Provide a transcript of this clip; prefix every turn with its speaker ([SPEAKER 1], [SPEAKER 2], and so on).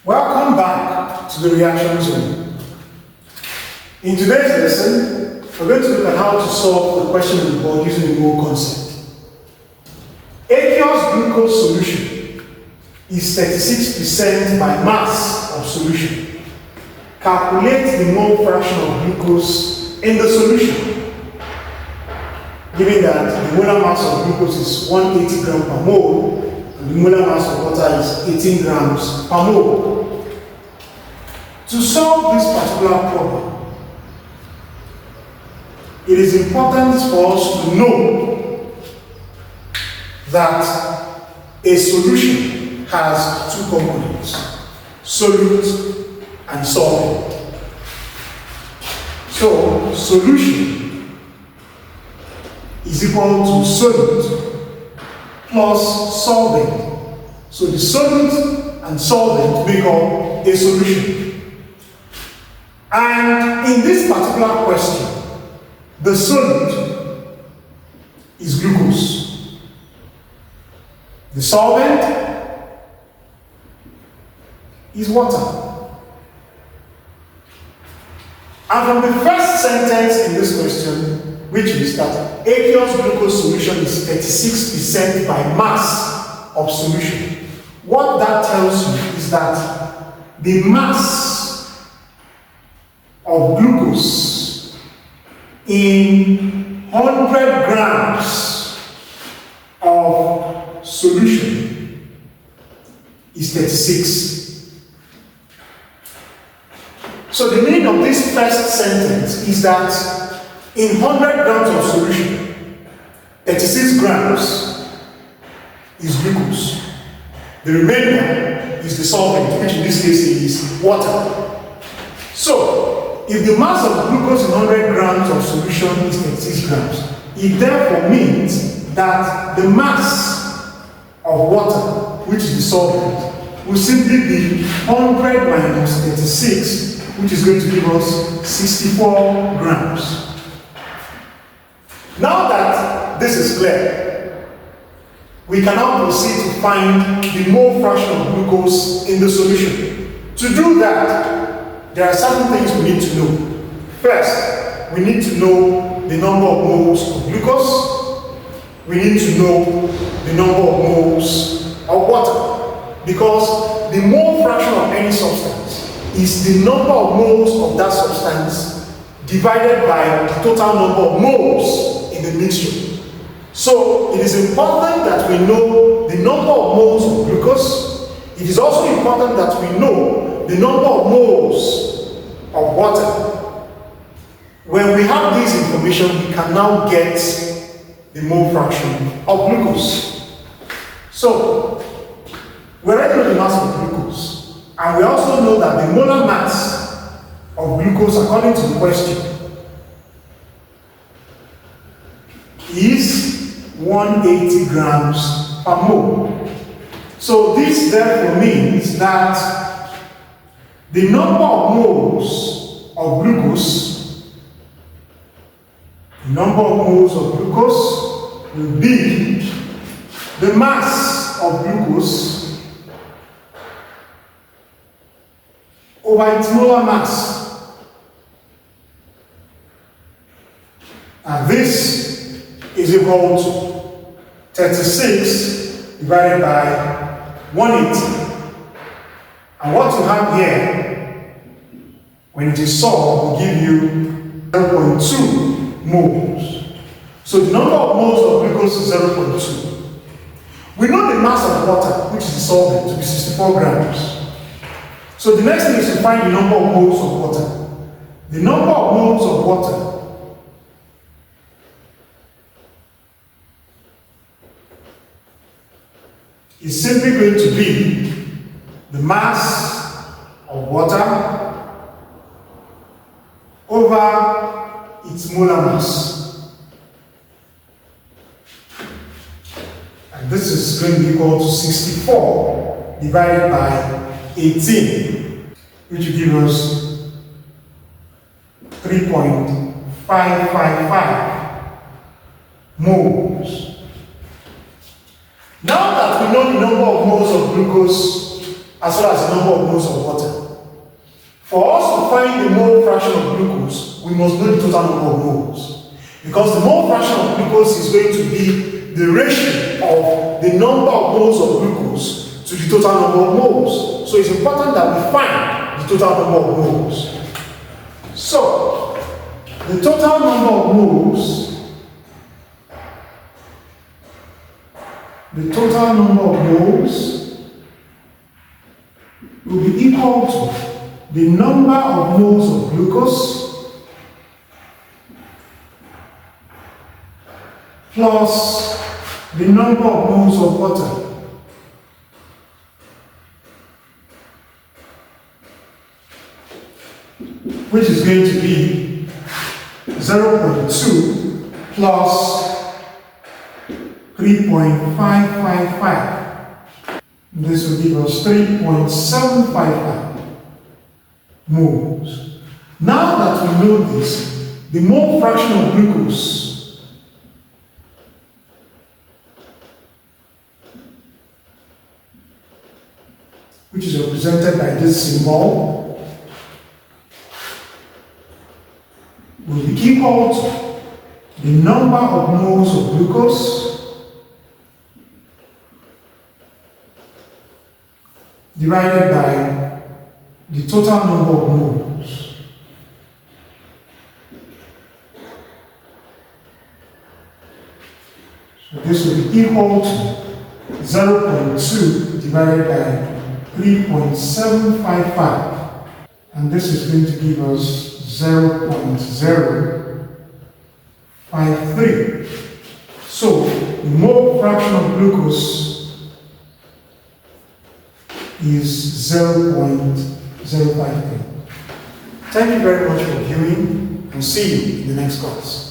[SPEAKER 1] Welcome back to the reaction zone. In today's lesson, we're going to look at how to solve the question on the board using the mole concept. Aqueous glucose solution is 36% by mass of solution. Calculate the mole fraction of glucose in the solution. Given that the molar mass of glucose is 180 grams per mole, and the molar mass of water is 18 grams per mole. To solve this particular problem, it is important for us to know that a solution has two components, solute and solvent. So, solution is equal to solute plus solvent. So, the solute and solvent make up a solution. And in this particular question, the solute is glucose. The solvent is water. And from the first sentence in this question, which is that aqueous glucose solution is 36% by mass of solution, what that tells you is that the mass of glucose in 100 grams of solution is 36. So the meaning of this first sentence is that in 100 grams of solution, 36 grams is glucose. The remainder is the solvent, which in this case is water. So, if the mass of glucose in 100 grams of solution is 36 grams, it therefore means that the mass of water, which is the solvent, will simply be 100 minus 36, which is going to give us 64 grams. Now that this is clear, we can now proceed to find the mole fraction of glucose in the solution. To do that, there are certain things we need to know. First, we need to know the number of moles of glucose. We need to know the number of moles of water. Because the mole fraction of any substance is the number of moles of that substance divided by the total number of moles in the mixture. So, it is important that we know the number of moles of glucose. It is also important that we know the number of moles of water. When we have this information, we can now get the mole fraction of glucose. So, we already know the mass of glucose, and we also know that the molar mass of glucose, according to the question, is 180 grams per mole. So, this therefore means that the number of moles of glucose, will be the mass of glucose over its molar mass. And this is equal to 36 divided by 180. And what you have here, when it is solved, will give you 0.2 moles. So the number of moles of glucose is 0.2. We know the mass of water, which is the solvent, to be 64 grams. So the next thing is to find the number of moles of water. The number of moles of water is simply going to be the mass of water over its molar mass. And this is going to be equal to 64 divided by 18, which will give us 3.555 moles. Now that we know the number of moles of glucose as well as the number of moles of water. For us to find the mole fraction of glucose, we must know the total number of moles. Because the mole fraction of glucose is going to be the ratio of the number of moles of glucose to the total number of moles. So it's important that we find the total number of moles. So, the total number of moles will be equal to the number of moles of glucose plus the number of moles of water. Which is going to be 0.2 plus 3.555. This will give us 3.755 moles. Now that we know this, the mole fraction of glucose which is represented by this symbol will be equal to the number of moles of glucose divided by the total number of moles. So this will be equal to 0.2 divided by 3.755, and this is going to give us 0.053. So the mole fraction of glucose is 0.053. Thank you very much for viewing, and see you in the next class.